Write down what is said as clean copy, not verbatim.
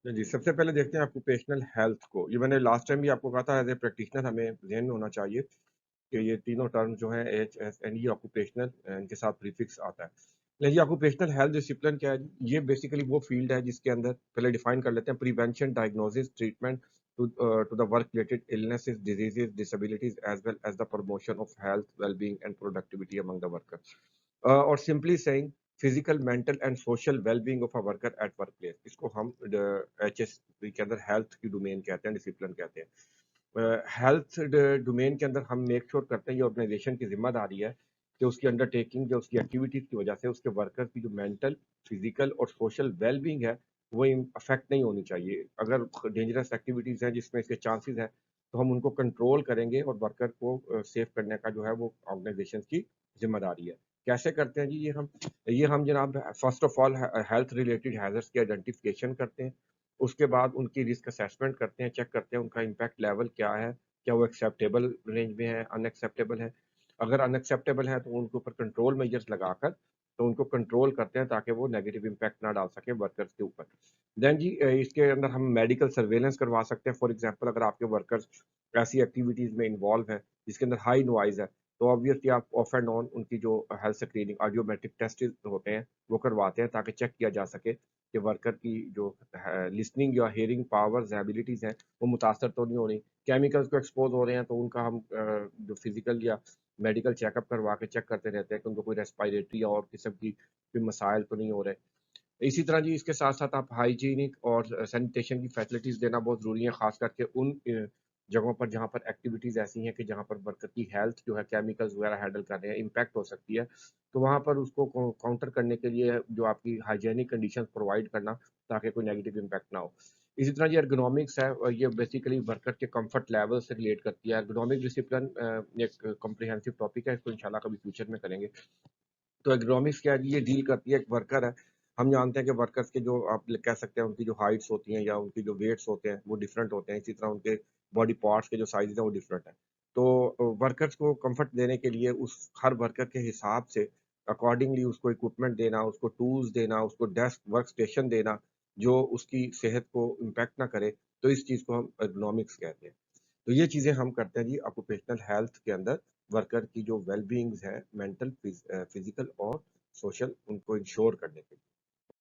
जी, सबसे पहले देखते हैं ऑक्यूपेशनल हेल्थ को। ये मैंने लास्ट टाइम भी आपको कहा था एज़ ए प्रैक्टिशनर हमें ज़हन में होना चाहिए कि ये तीनों टर्म जो हैं एचएसएन ये ऑक्यूपेशनल इनके साथ प्रीफिक्स आता है। लेकिन ये ऑक्यूपेशनल हेल्थ डिसिप्लिन क्या है जी? ये बेसिकली वो फील्ड है जिसके अंदर पहले डिफाइन कर लेते हैं prevention, diagnosis, treatment to the work related illnesses, diseases, disabilities as well as the promotion of health, wellbeing and productivity among the workers. और simply saying physical, mental and social wellbeing of a worker at work place. इसको हम HSP के अंदर health की domain कहते हैं, discipline कहते हैं। हेल्थ डोमेन के अंदर हम मेक श्योर करते हैं ये ऑर्गेनाइजेशन की जिम्मेदारी है कि उसकी अंडरटेकिंग जो उसकी एक्टिविटीज की वजह से उसके वर्कर्स की जो मेंटल, फिजिकल और सोशल वेलबींग है वो अफेक्ट नहीं होनी चाहिए। अगर डेंजरस एक्टिविटीज हैं जिसमें इसके चांसेस है तो हम उनको कंट्रोल करेंगे और वर्कर को सेव करने का जो है वो ऑर्गेनाइजेशन की जिम्मेदारी है। कैसे करते हैं जी ये हम जनाब first of all health related hazards की आइडेंटिफिकेशन करते हैं। उसके बाद उनकी रिस्क असेसमेंट करते हैं, चेक करते हैं उनका इम्पैक्ट लेवल क्या है, क्या वो एक्सेप्टेबल रेंज में है, अनएक्सेप्टेबल है। अगर अनएक्सेप्टेबल है तो उनके ऊपर कंट्रोल मेजर्स लगाकर तो उनको कंट्रोल करते हैं ताकि वो नेगेटिव इम्पैक्ट ना डाल सके वर्कर्स के ऊपर। देन जी इसके अंदर हम मेडिकल सर्वेलेंस करवा सकते हैं। फॉर एग्जांपल अगर आपके वर्कर्स ऐसी एक्टिविटीज़ में इन्वॉल्व हैं जिसके अंदर हाई नॉइज़ है, तो ऑब्वियसली आप ऑफ एंड ऑन उनकी जो हेल्थ स्क्रीनिंग ऑडियोमेट्रिक टेस्ट होते हैं, वो करवाते हैं ताकि चेक किया जा सके कि वर्कर की जो लिसनिंग या हियरिंग पावर्स हैं, एबिलिटीज़ हैं, वो मुतासर तो नहीं हो रही। केमिकल्स को एक्सपोज़ हो रहे हैं तो उनका हम जो फिज़िकल या मेडिकल चेकअप करवा के चेक करते रहते हैं कि उनको कोई रेस्पिरेटरी या और किस्म की कोई मसाइल तो नहीं हो रहे। इसी तरह जी इसके साथ-साथ आप हाइजीनिक और सैनिटेशन की फैसिलिटीज़ देना बहुत ज़रूरी है, ख़ास करके उन जगहों पर जहाँ पर एक्टिविटीज़ ऐसी हैं कि जहाँ पर वर्कर की हेल्थ जो है केमिकल्स वगैरह हैंडल कर रहे हैं, इम्पैक्ट हो सकती है। तो वहाँ पर उसको काउंटर करने के लिए जो आपकी हाइजीनिक कंडीशंस प्रोवाइड करना ताकि कोई नेगेटिव इम्पैक्ट ना हो। इसी तरह ये एर्गोनॉमिक्स है और ये बेसिकली वर्कर के कम्फर्ट लेवल से रिलेट करती है। एर्गोनॉमिक डिसिप्लिन एक कॉम्प्रिहेंसिव टॉपिक है, इसको इंशाल्लाह कभी फ्यूचर में करेंगे। तो एग्रोनॉमिक्स क्या है जी, ये डील करती है एक वर्कर है। हम जानते हैं कि वर्कर्स के जो आप कह सकते हैं उनकी जो हाइट्स होती हैं या उनकी जो वेट्स होते हैं वो डिफरेंट होते हैं। इसी तरह उनके बॉडी पार्ट्स के जो साइज़ हैं वो डिफरेंट हैं। तो वर्कर्स को कम्फर्ट देने के लिए उस हर वर्कर के हिसाब से अकॉर्डिंगली उसको इक्विपमेंट देना, उसको टूल्स देना, उसको डेस्क वर्क स्टेशन देना, जो उसकी सेहत को इम्पैक्ट ना करे, तो इस चीज़ को हम एर्गोनॉमिक्स कहते हैं। तो ये चीज़ें हम करते हैं जी ऑक्यूपेशनल हेल्थ के अंदर वर्कर की जो वेल बीइंग्स है मेंटल फिजिकल और सोशल उनको इंश्योर करने के लिए।